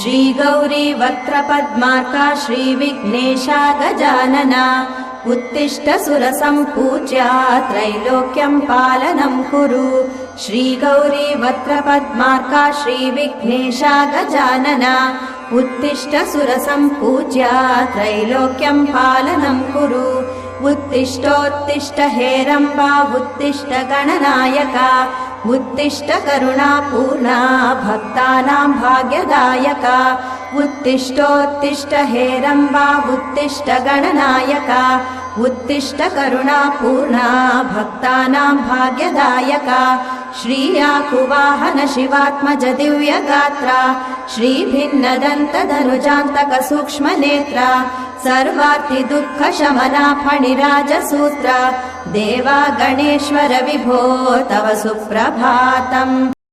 श्रीगौरी वक्त्रपद्मार्का श्रीविघ्नेशा गजानना उत्तिष्ठ सुरसम्पूज्या त्रैलोक्यं पालनं कुरु श्रीगौरी वक्त्रपद्मार्का श्रीविघ्नेशा गजानना उत्तिष्ठ सुरसम्पूज्या त्रैलोक्यं पालनं कुरु उत्तिष्ठोत्तिष्ठ हेरम्बा उत्तिष्ठ गणनायका उत्तिष्ठ करुणापूर्णा भक्तानां भाग्यदायका उत्तिष्ठोत्तिष्ठ हेरम्बा उत्तिष्ठ गणनायका उत्तिष्ठ करुणापूर्णा भक्तानां भाग्यदायका श्रीयाकुवाहन शिवात्मज दिव्यगात्रा श्रीभिन्नदन्तधनुजान्तक सूक्ष्मनेत्रा सर्वार्ति दुःख शमना फणिराजसूत्रा देवा गणेश्वर विभो तव सुप्रभातम्।